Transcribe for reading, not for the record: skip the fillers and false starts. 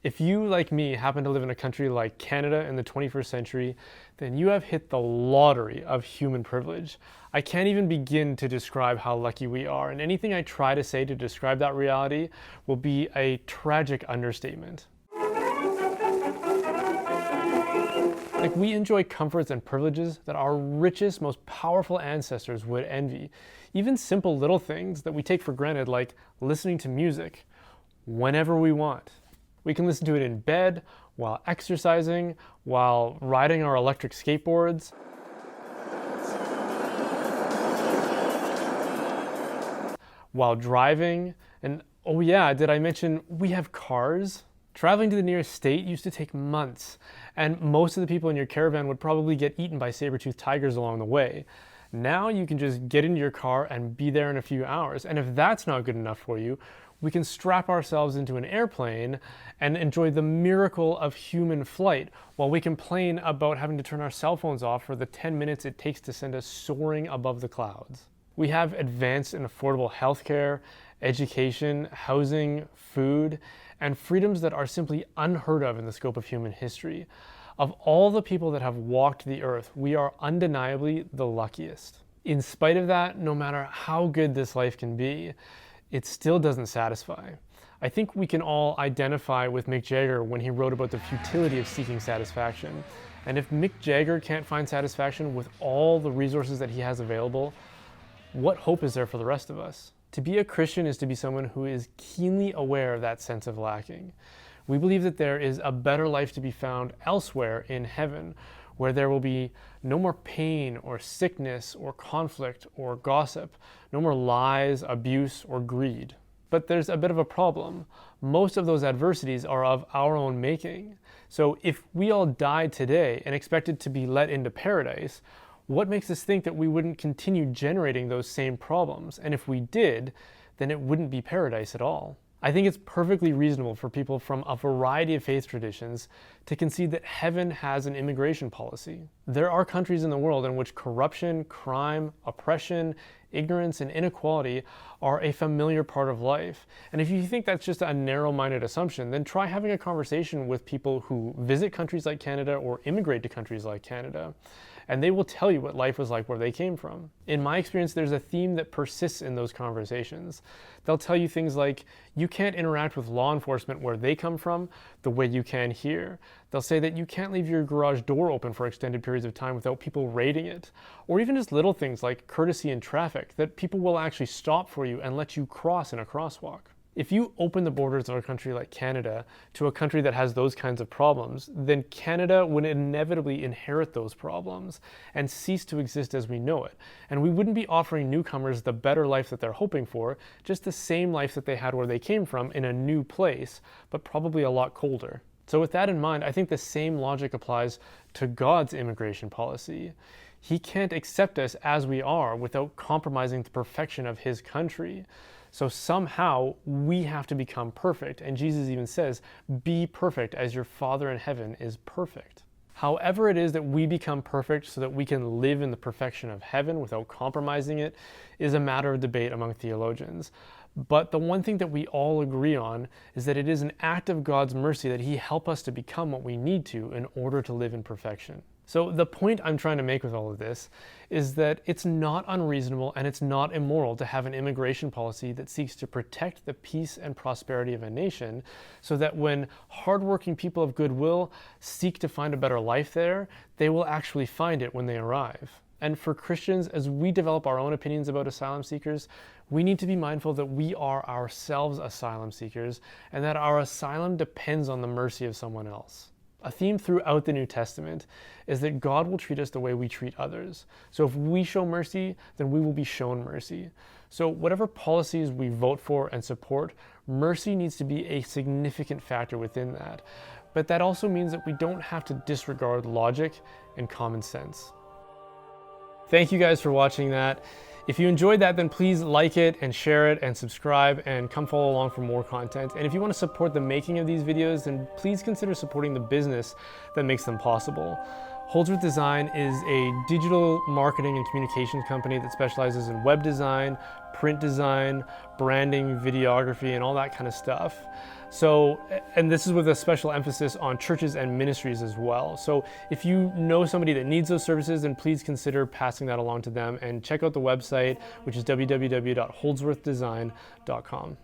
If you, like me, happen to live in a country like Canada in the 21st century, then you have hit the lottery of human privilege. I can't even begin to describe how lucky we are, and anything I try to say to describe that reality will be a tragic understatement. Like, we enjoy comforts and privileges that our richest, most powerful ancestors would envy. Even simple little things that we take for granted, like listening to music whenever we want. We can listen to it in bed, while exercising, while riding our electric skateboards. While driving, and oh yeah, did I mention we have cars? Traveling to the nearest state used to take months, and most of the people in your caravan would probably get eaten by saber-toothed tigers along the way. Now you can just get into your car and be there in a few hours, and if that's not good enough for you, we can strap ourselves into an airplane and enjoy the miracle of human flight while we complain about having to turn our cell phones off for the 10 minutes it takes to send us soaring above the clouds. We have advanced and affordable healthcare, education, housing, food, and freedoms that are simply unheard of in the scope of human history. Of all the people that have walked the earth, we are undeniably the luckiest. In spite of that, no matter how good this life can be, it still doesn't satisfy. I think we can all identify with Mick Jagger when he wrote about the futility of seeking satisfaction. And if Mick Jagger can't find satisfaction with all the resources that he has available, what hope is there for the rest of us? To be a Christian is to be someone who is keenly aware of that sense of lacking. We believe that there is a better life to be found elsewhere in heaven, where there will be no more pain or sickness or conflict or gossip, no more lies, abuse, or greed. But there's a bit of a problem. Most of those adversities are of our own making. So if we all died today and expected to be let into paradise, what makes us think that we wouldn't continue generating those same problems? And if we did, then it wouldn't be paradise at all. I think it's perfectly reasonable for people from a variety of faith traditions to concede that heaven has an immigration policy. There are countries in the world in which corruption, crime, oppression, ignorance, and inequality are a familiar part of life. And if you think that's just a narrow-minded assumption, then try having a conversation with people who visit countries like Canada or immigrate to countries like Canada, and they will tell you what life was like where they came from. In my experience, there's a theme that persists in those conversations. They'll tell you things like, you can't interact with law enforcement where they come from the way you can here. They'll say that you can't leave your garage door open for extended periods of time without people raiding it. Or even just little things like courtesy in traffic, that people will actually stop for you and let you cross in a crosswalk. If you open the borders of a country like Canada to a country that has those kinds of problems, then Canada would inevitably inherit those problems and cease to exist as we know it. And we wouldn't be offering newcomers the better life that they're hoping for, just the same life that they had where they came from in a new place, but probably a lot colder. So with that in mind, I think the same logic applies to God's immigration policy. He can't accept us as we are without compromising the perfection of his country. So somehow we have to become perfect. And Jesus even says, be perfect as your Father in heaven is perfect. However it is that we become perfect so that we can live in the perfection of heaven without compromising it is a matter of debate among theologians. But the one thing that we all agree on is that it is an act of God's mercy that he help us to become what we need to in order to live in perfection. So the point I'm trying to make with all of this is that it's not unreasonable and it's not immoral to have an immigration policy that seeks to protect the peace and prosperity of a nation so that when hardworking people of goodwill seek to find a better life there, they will actually find it when they arrive. And for Christians, as we develop our own opinions about asylum seekers, we need to be mindful that we are ourselves asylum seekers and that our asylum depends on the mercy of someone else. A theme throughout the New Testament is that God will treat us the way we treat others. So if we show mercy, then we will be shown mercy. So whatever policies we vote for and support, mercy needs to be a significant factor within that. But that also means that we don't have to disregard logic and common sense. Thank you guys for watching that. If you enjoyed that, then please like it and share it and subscribe and come follow along for more content. And if you want to support the making of these videos, then please consider supporting the business that makes them possible. Holdsworth Design is a digital marketing and communications company that specializes in web design, print design, branding, videography, and all that kind of stuff. So, and this is with a special emphasis on churches and ministries as well. So if you know somebody that needs those services, then please consider passing that along to them, and check out the website, which is www.holdsworthdesign.com.